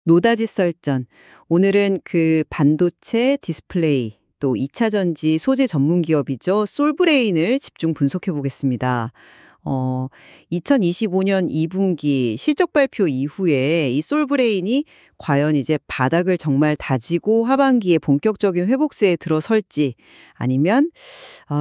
노다지 썰전. 오늘은 그 반도체 디스플레이, 또 2차 전지 소재 전문 기업이죠. 솔브레인을 집중 분석해 보겠습니다. 어, 2025년 2분기 실적 발표 이후에 이 솔브레인이 과연 이제 바닥을 정말 다지고 하반기에 본격적인 회복세에 들어설지, 아니면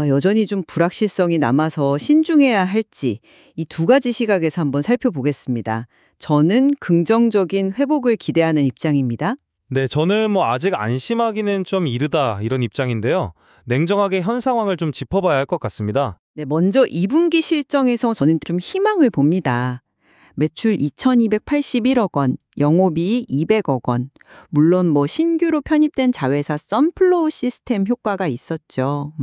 여전히 좀 불확실성이 남아서 신중해야 할지, 이 두 가지 시각에서 한번 살펴보겠습니다. 저는 긍정적인 회복을 기대하는 입장입니다. 네, 저는 아직 안심하기는 좀 이르다 이런 입장인데요. 냉정하게 현 상황을 좀 짚어봐야 할 것 같습니다. 네, 먼저 2분기 실정에서 저는 좀 희망을 봅니다. 매출 2,281억 원, 영업이익 200억 원. 물론 신규로 편입된 자회사 썬플로우 시스템 효과가 있었죠.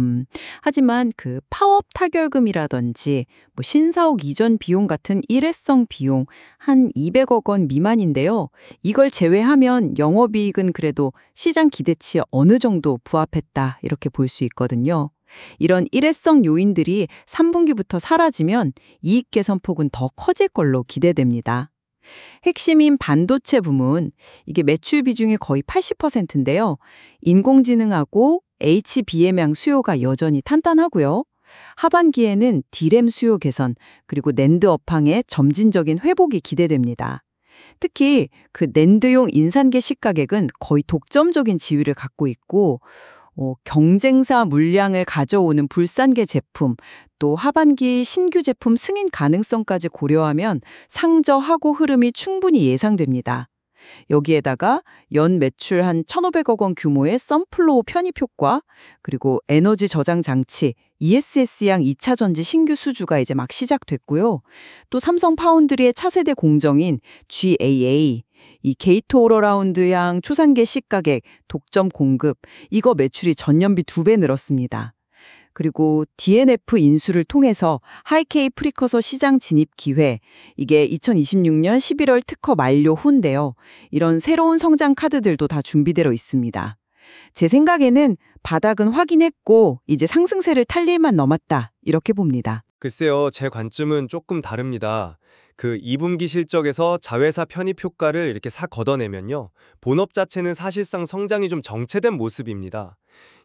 하지만 그 파업 타결금이라든지 신사옥 이전 비용 같은 일회성 비용 한 200억 원 미만인데요. 이걸 제외하면 영업이익은 그래도 시장 기대치에 어느 정도 부합했다 이렇게 볼 수 있거든요. 이런 일회성 요인들이 3분기부터 사라지면 이익 개선 폭은 더 커질 걸로 기대됩니다. 핵심인 반도체 부문, 이게 매출 비중이 거의 80%인데요. 인공지능하고 HBM양 수요가 여전히 탄탄하고요. 하반기에는 D램 수요 개선, 그리고 낸드 업황의 점진적인 회복이 기대됩니다. 특히 그 낸드용 인산계 시가격은 거의 독점적인 지위를 갖고 있고, 경쟁사 물량을 가져오는 불산계 제품, 또 하반기 신규 제품 승인 가능성까지 고려하면 상저하고 흐름이 충분히 예상됩니다. 여기에다가 연 매출 한 1,500억 원 규모의 썬플로우 편입 효과, 그리고 에너지 저장 장치, ESS양 2차 전지 신규 수주가 이제 막 시작됐고요. 또 삼성 파운드리의 차세대 공정인 GAA, 이 게이트 오러라운드양 초산계 시가격, 독점 공급, 이거 매출이 전년비 2배 늘었습니다. 그리고 DNF 인수를 통해서 하이케이 프리커서 시장 진입 기회, 이게 2026년 11월 특허 만료 후인데요. 이런 새로운 성장 카드들도 다 준비되어 있습니다. 제 생각에는 바닥은 확인했고 이제 상승세를 탈 일만 남았다 이렇게 봅니다. 글쎄요, 제 관점은 조금 다릅니다. 그 2분기 실적에서 자회사 편입 효과를 이렇게 싹 걷어내면요, 본업 자체는 사실상 성장이 좀 정체된 모습입니다.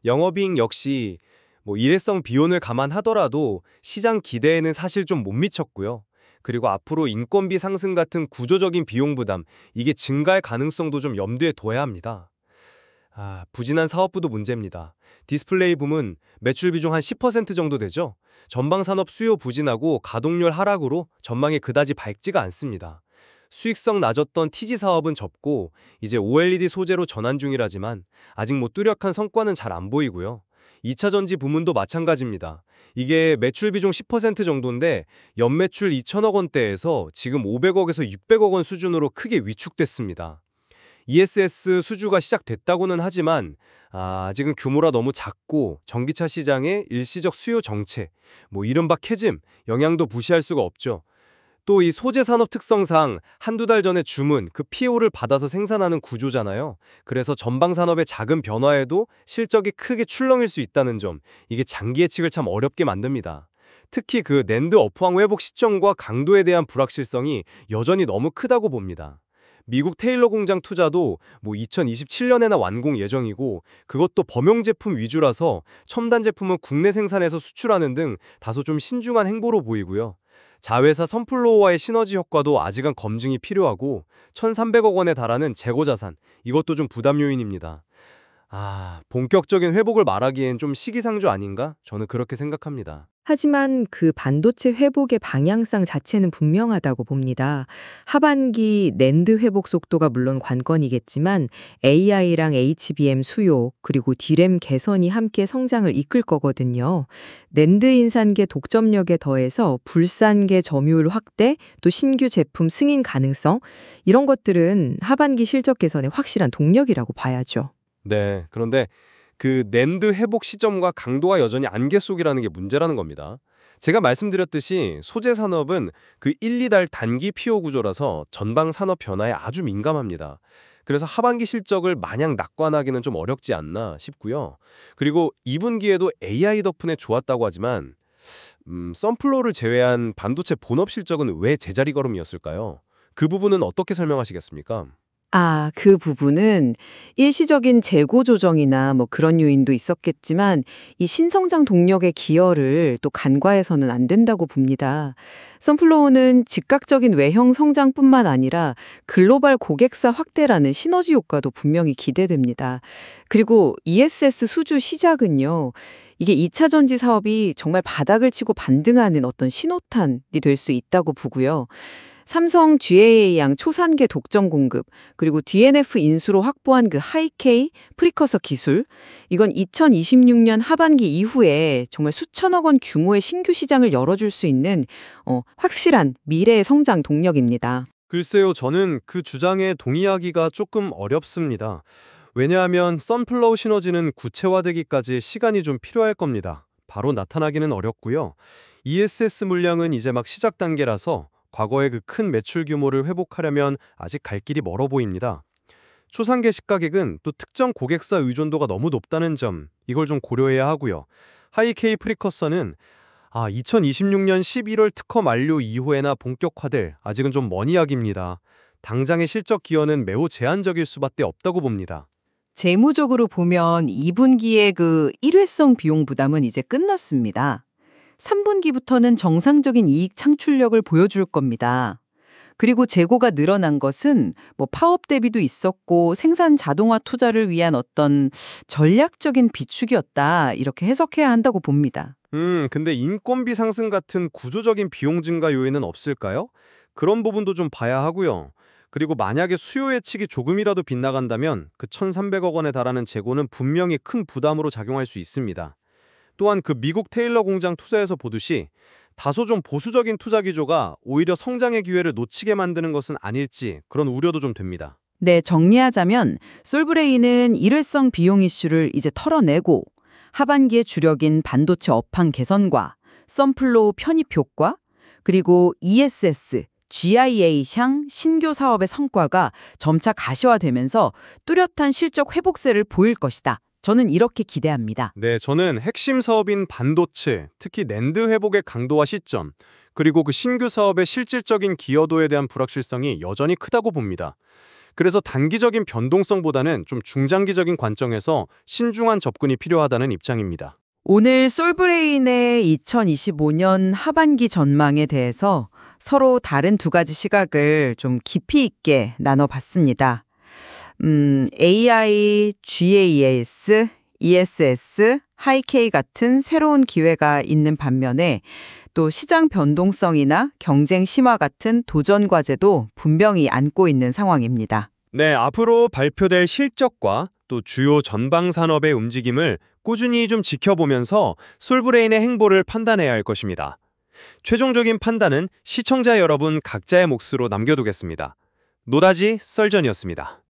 영업이익 역시 일회성 비용을 감안하더라도 시장 기대에는 사실 좀 못 미쳤고요. 그리고 앞으로 인건비 상승 같은 구조적인 비용 부담, 이게 증가할 가능성도 좀 염두에 둬야 합니다. 부진한 사업부도 문제입니다. 디스플레이 부문 매출 비중 한 10% 정도 되죠. 전방 산업 수요 부진하고 가동률 하락으로 전망이 그다지 밝지가 않습니다. 수익성 낮았던 TG 사업은 접고 이제 OLED 소재로 전환 중이라지만 아직 뚜렷한 성과는 잘 안 보이고요. 2차 전지 부문도 마찬가지입니다. 이게 매출 비중 10% 정도인데 연매출 2천억 원대에서 지금 500억에서 600억 원 수준으로 크게 위축됐습니다. ESS 수주가 시작됐다고는 하지만 아직은 규모라 너무 작고 전기차 시장의 일시적 수요 정체, 이른바 캐즘, 영향도 무시할 수가 없죠. 또 이 소재 산업 특성상 한두 달 전에 주문, 그 PO를 받아서 생산하는 구조잖아요. 그래서 전방 산업의 작은 변화에도 실적이 크게 출렁일 수 있다는 점, 이게 장기 예측을 참 어렵게 만듭니다. 특히 그 낸드 업황 회복 시점과 강도에 대한 불확실성이 여전히 너무 크다고 봅니다. 미국 테일러 공장 투자도 2027년에나 완공 예정이고, 그것도 범용 제품 위주라서 첨단 제품은 국내 생산해서 수출하는 등 다소 좀 신중한 행보로 보이고요. 자회사 썬플로우와의 시너지 효과도 아직은 검증이 필요하고, 1,300억 원에 달하는 재고자산, 이것도 좀 부담 요인입니다. 본격적인 회복을 말하기엔 좀 시기상조 아닌가? 저는 그렇게 생각합니다. 하지만 그 반도체 회복의 방향성 자체는 분명하다고 봅니다. 하반기 낸드 회복 속도가 물론 관건이겠지만 AI랑 HBM 수요, 그리고 D램 개선이 함께 성장을 이끌 거거든요. 낸드 인산계 독점력에 더해서 불산계 점유율 확대, 또 신규 제품 승인 가능성, 이런 것들은 하반기 실적 개선의 확실한 동력이라고 봐야죠. 네, 그런데 그 낸드 회복 시점과 강도가 여전히 안개 속이라는 게 문제라는 겁니다. 제가 말씀드렸듯이 소재 산업은 그 1, 2달 단기 PO 구조라서 전방 산업 변화에 아주 민감합니다. 그래서 하반기 실적을 마냥 낙관하기는 좀 어렵지 않나 싶고요. 그리고 2분기에도 AI 덕분에 좋았다고 하지만 썬플로우를 제외한 반도체 본업 실적은 왜 제자리 걸음이었을까요? 그 부분은 어떻게 설명하시겠습니까? 아, 그 부분은 일시적인 재고 조정이나 뭐 그런 요인도 있었겠지만 이 신성장 동력의 기여를 또 간과해서는 안 된다고 봅니다. 선플로우는 즉각적인 외형 성장뿐만 아니라 글로벌 고객사 확대라는 시너지 효과도 분명히 기대됩니다. 그리고 ESS 수주 시작은요. 이게 2차 전지 사업이 정말 바닥을 치고 반등하는 어떤 신호탄이 될 수 있다고 보고요. 삼성 GAA양 초산계 독점 공급, 그리고 DNF 인수로 확보한 그 하이케이 프리커서 기술, 이건 2026년 하반기 이후에 정말 수천억 원 규모의 신규 시장을 열어줄 수 있는 확실한 미래의 성장 동력입니다. 글쎄요, 저는 그 주장에 동의하기가 조금 어렵습니다. 왜냐하면 선플로우 시너지는 구체화되기까지 시간이 좀 필요할 겁니다. 바로 나타나기는 어렵고요. ESS 물량은 이제 막 시작 단계라서 과거의 그 큰 매출 규모를 회복하려면 아직 갈 길이 멀어 보입니다. 초상계 시가격은 또 특정 고객사 의존도가 너무 높다는 점, 이걸 좀 고려해야 하고요. 하이케이 프리커서는 2026년 11월 특허 만료 이후에나 본격화될 아직은 좀 먼 이야기입니다. 당장의 실적 기여는 매우 제한적일 수밖에 없다고 봅니다. 재무적으로 보면 2분기의 그 일회성 비용 부담은 이제 끝났습니다. 3분기부터는 정상적인 이익 창출력을 보여줄 겁니다. 그리고 재고가 늘어난 것은 뭐 파업 대비도 있었고 생산 자동화 투자를 위한 어떤 전략적인 비축이었다, 이렇게 해석해야 한다고 봅니다. 근데 인건비 상승 같은 구조적인 비용 증가 요인은 없을까요? 그런 부분도 좀 봐야 하고요. 그리고 만약에 수요 예측이 조금이라도 빗나간다면 그 1,300억 원에 달하는 재고는 분명히 큰 부담으로 작용할 수 있습니다. 또한 그 미국 테일러 공장 투자에서 보듯이 다소 좀 보수적인 투자 기조가 오히려 성장의 기회를 놓치게 만드는 것은 아닐지, 그런 우려도 좀 됩니다. 네, 정리하자면 솔브레인은 일회성 비용 이슈를 이제 털어내고 하반기의 주력인 반도체 업황 개선과 썬플로우 편입 효과, 그리고 ESS, GIA-샹 신규 사업의 성과가 점차 가시화되면서 뚜렷한 실적 회복세를 보일 것이다. 저는 이렇게 기대합니다. 네, 저는 핵심 사업인 반도체, 특히 낸드 회복의 강도와 시점, 그리고 그 신규 사업의 실질적인 기여도에 대한 불확실성이 여전히 크다고 봅니다. 그래서 단기적인 변동성보다는 좀 중장기적인 관점에서 신중한 접근이 필요하다는 입장입니다. 오늘 솔브레인의 2025년 하반기 전망에 대해서 서로 다른 두 가지 시각을 좀 깊이 있게 나눠봤습니다. AI, GAS, ESS, 하이케이 같은 새로운 기회가 있는 반면에 또 시장 변동성이나 경쟁 심화 같은 도전 과제도 분명히 안고 있는 상황입니다. 네, 앞으로 발표될 실적과 또 주요 전방 산업의 움직임을 꾸준히 좀 지켜보면서 솔브레인의 행보를 판단해야 할 것입니다. 최종적인 판단은 시청자 여러분 각자의 몫으로 남겨두겠습니다. 노다지 썰전이었습니다.